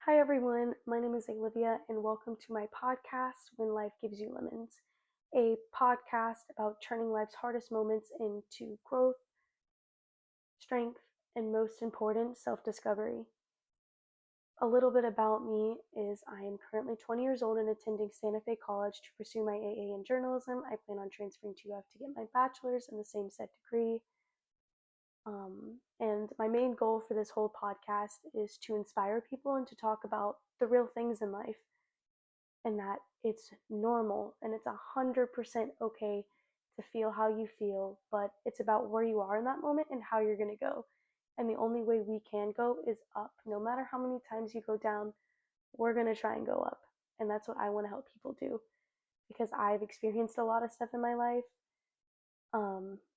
Hi everyone, my name is Olivia, and welcome to my podcast, When Life Gives You Lemons, a podcast about turning life's hardest moments into growth, strength, and most important, self discovery. A little bit about me is I am currently 20 years old and attending Santa Fe College to pursue my AA in journalism. I plan on transferring to UF to get my bachelor's in the same set degree. And my main goal for this whole podcast is to inspire people and to talk about the real things in life, and that it's normal and it's 100% okay to feel how you feel, but it's about where you are in that moment and how you're going to go. And the only way we can go is up. No matter how many times you go down, we're going to try and go up. And that's what I want to help people do, because I've experienced a lot of stuff in my life.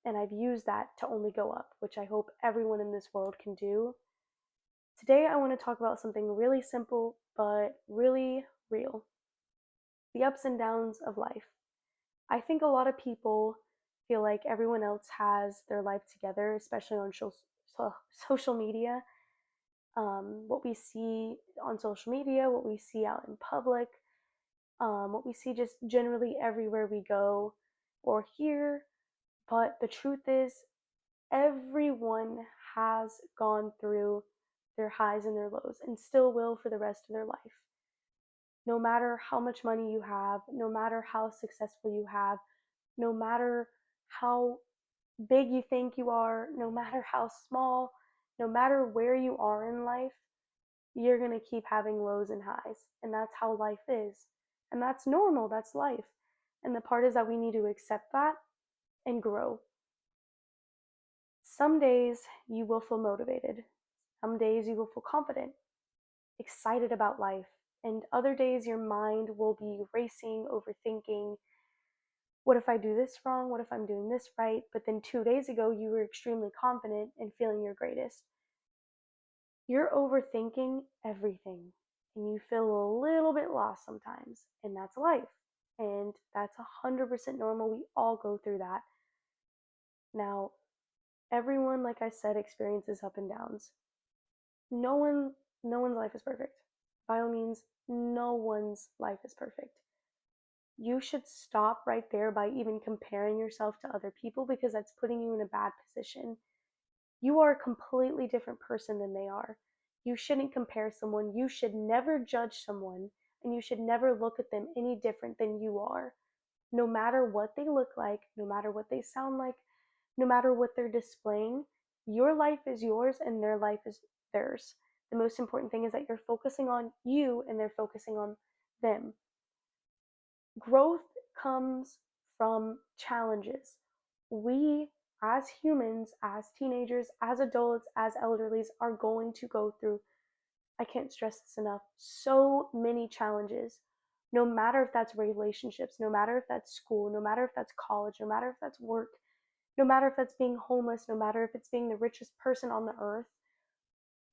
And I've used that to only go up, which I hope everyone in this world can do. Today, I want to talk about something really simple, but really real: the ups and downs of life. I think a lot of people feel like everyone else has their life together, especially on social media. What we see on social media, what we see out in public, what we see just generally everywhere we go or hear. But the truth is, everyone has gone through their highs and their lows and still will for the rest of their life. No matter how much money you have, no matter how successful you have, no matter how big you think you are, no matter how small, no matter where you are in life, you're going to keep having lows and highs. And that's how life is. And that's normal, that's life. And the part is that we need to accept that and grow. Some days you will feel motivated. Some days you will feel confident, excited about life. And other days your mind will be racing, overthinking, what if I do this wrong? What if I'm doing this right? But then 2 days ago, you were extremely confident and feeling your greatest. You're overthinking everything and you feel a little bit lost sometimes, and that's life. And that's 100% normal. We all go through that. Now, everyone, like I said, experiences up and downs. No one, no one's life is perfect. By all means, no one's life is perfect. You should stop right there by even comparing yourself to other people, because that's putting you in a bad position. You are a completely different person than they are. You shouldn't compare someone. You should never judge someone, and you should never look at them any different than you are. No matter what they look like, no matter what they sound like, no matter what they're displaying, your life is yours and their life is theirs. The most important thing is that you're focusing on you and they're focusing on them. Growth comes from challenges. We, as humans, as teenagers, as adults, as elderlies, are going to go through, I can't stress this enough, so many challenges. No matter if that's relationships, no matter if that's school, no matter if that's college, no matter if that's work, no matter if that's being homeless, no matter if it's being the richest person on the earth,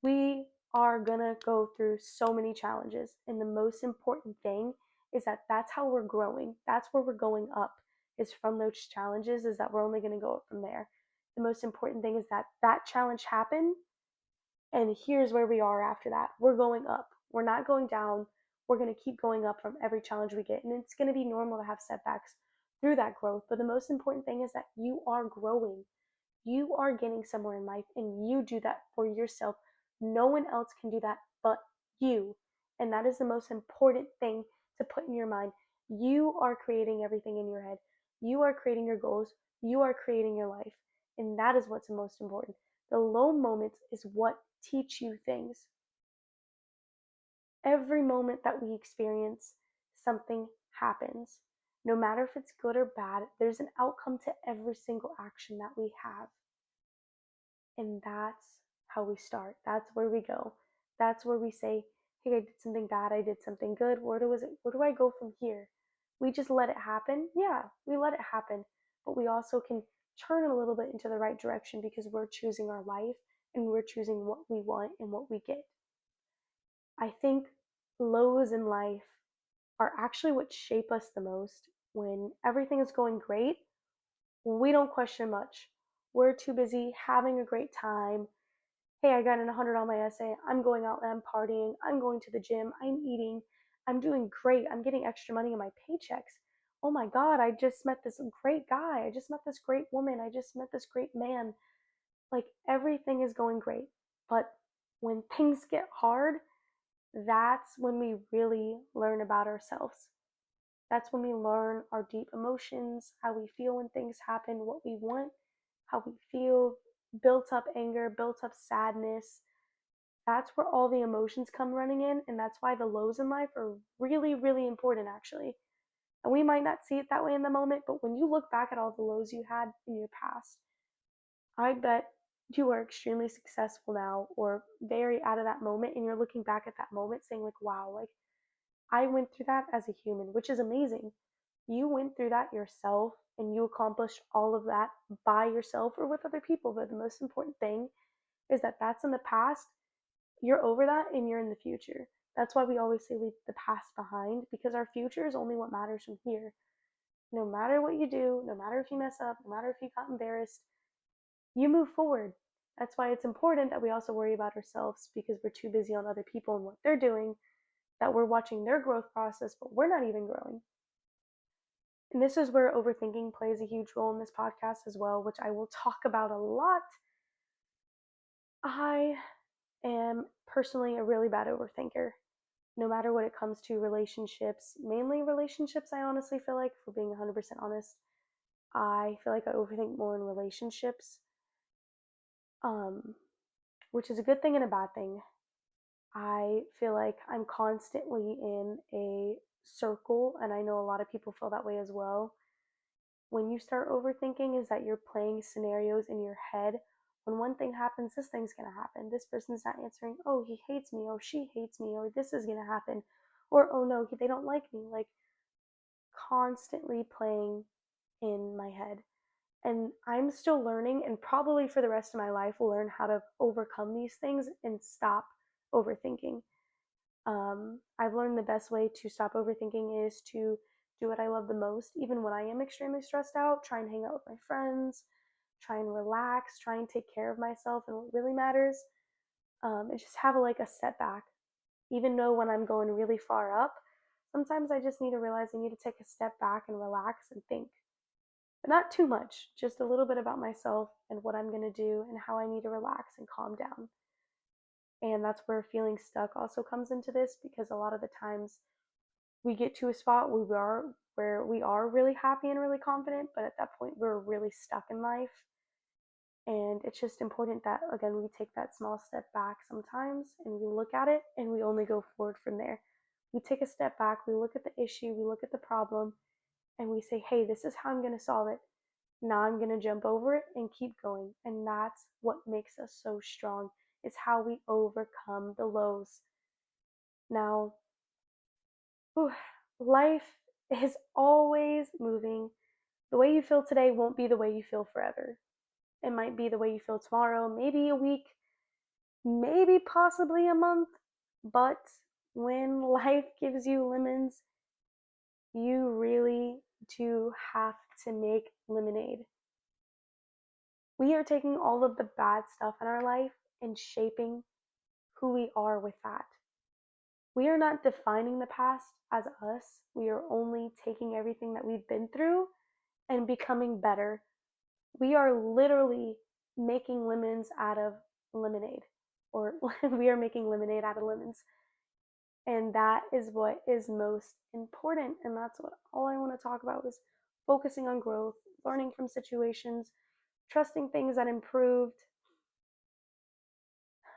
we are gonna go through so many challenges. And the most important thing is that that's how we're growing. That's where we're going up, is from those challenges, is that we're only gonna go up from there. The most important thing is that that challenge happened, and here's where we are after that. We're going up. We're not going down. We're going to keep going up from every challenge we get. And it's going to be normal to have setbacks through that growth. But the most important thing is that you are growing. You are getting somewhere in life, and you do that for yourself. No one else can do that but you. And that is the most important thing to put in your mind. You are creating everything in your head. You are creating your goals. You are creating your life. And that is what's most important. The low moments is what teach you things. Every moment that we experience, something happens. No matter if it's good or bad, there's an outcome to every single action that we have. And that's how we start. That's where we go. That's where we say, hey, I did something bad, I did something good. Where do I go from here? We just let it happen. Yeah, we let it happen. But we also can turn it a little bit into the right direction, because we're choosing our life and we're choosing what we want and what we get. I think lows in life are actually what shape us the most. When everything is going great, we don't question much. We're too busy having a great time, hey, I got an 100 on my essay. I'm going out and I'm partying. I'm going to the gym. I'm eating. I'm doing great. I'm getting extra money in my paychecks. Oh my God, I just met this great guy. I just met this great woman. I just met this great man. Like everything is going great. But when things get hard, that's when we really learn about ourselves. That's when we learn our deep emotions, how we feel when things happen, what we want, how we feel, built up anger, built up sadness. That's where all the emotions come running in, and that's why the lows in life are really, really important, actually. And we might not see it that way in the moment, but when you look back at all the lows you had in your past, I bet you are extremely successful now or very out of that moment, and you're looking back at that moment saying, like, wow, like I went through that as a human, which is amazing. You went through that yourself and you accomplished all of that by yourself or with other people. But the most important thing is that that's in the past. You're over that and you're in the future. That's why we always say leave the past behind, because our future is only what matters from here. No matter what you do, no matter if you mess up, no matter if you got embarrassed, you move forward. That's why it's important that we also worry about ourselves, because we're too busy on other people and what they're doing, that we're watching their growth process, but we're not even growing. And this is where overthinking plays a huge role in this podcast as well, which I will talk about a lot. I am personally a really bad overthinker, no matter what it comes to relationships, mainly relationships. I honestly feel like, for being 100% honest, I feel like I overthink more in relationships, um, which is a good thing and a bad thing. I feel like I'm constantly in a circle, and I know a lot of people feel that way as well. When you start overthinking, is that you're playing scenarios in your head. When one thing happens, this thing's gonna happen. This person's not answering. Oh, he hates me. Oh, she hates me. Or this is gonna happen. Or oh no, they don't like me. Like constantly playing in my head. And I'm still learning, and probably for the rest of my life will learn how to overcome these things and stop overthinking. I've learned the best way to stop overthinking is to do what I love the most, even when I am extremely stressed out. Try and hang out with my friends, try and relax, try and take care of myself and what really matters. And just have like a setback. Even though when I'm going really far up, sometimes I just need to realize I need to take a step back and relax and think. But not too much, just a little bit about myself and what I'm going to do and how I need to relax and calm down. And that's where feeling stuck also comes into this, because a lot of the times we get to a spot where we are really happy and really confident, but at that point we're really stuck in life. And it's just important that again we take that small step back sometimes and we look at it and we only go forward from there. We take a step back, we look at the issue, we look at the problem, and we say, hey, this is how I'm going to solve it. Now I'm going to jump over it and keep going. And that's what makes us so strong, is how we overcome the lows. Now, whew, life is always moving. The way you feel today won't be the way you feel forever. It might be the way you feel tomorrow, maybe a week, maybe possibly a month. But when life gives you lemons, you really do have to make lemonade. We are taking all of the bad stuff in our life and shaping who we are with that. We are not defining the past as us. We are only taking everything that we've been through and becoming better. We are literally making lemons out of lemonade, or we are making lemonade out of lemons. And that is what is most important. And that's what all I want to talk about is focusing on growth, learning from situations, trusting things that improved.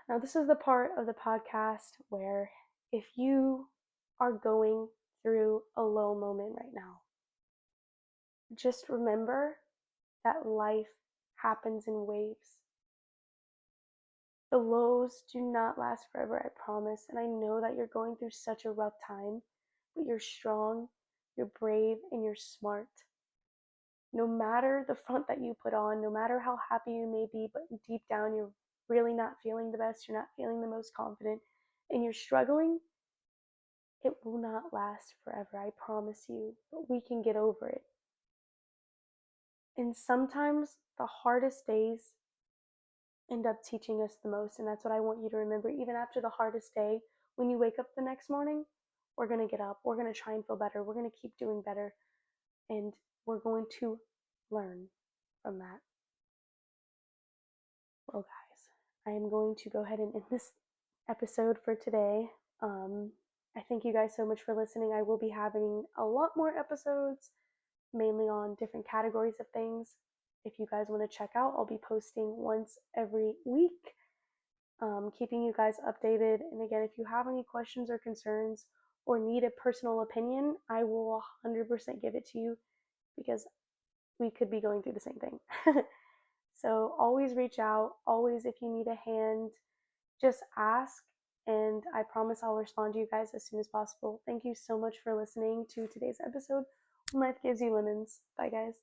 Now, this is the part of the podcast where if you are going through a low moment right now, just remember that life happens in waves. The lows do not last forever, I promise. And I know that you're going through such a rough time, but you're strong, you're brave, and you're smart. No matter the front that you put on, no matter how happy you may be, but deep down you're really not feeling the best, you're not feeling the most confident, and you're struggling, it will not last forever, I promise you. But we can get over it. And sometimes the hardest days end up teaching us the most. And that's what I want you to remember. Even after the hardest day, when you wake up the next morning, we're going to get up. We're going to try and feel better. We're going to keep doing better. And we're going to learn from that. Well, guys, I am going to go ahead and end this episode for today. I thank you guys so much for listening. I will be having a lot more episodes, mainly on different categories of things. If you guys want to check out, I'll be posting once every week, keeping you guys updated. And again, if you have any questions or concerns or need a personal opinion, I will 100% give it to you because we could be going through the same thing. So always reach out. Always, if you need a hand, just ask. And I promise I'll respond to you guys as soon as possible. Thank you so much for listening to today's episode. Life gives you lemons. Bye, guys.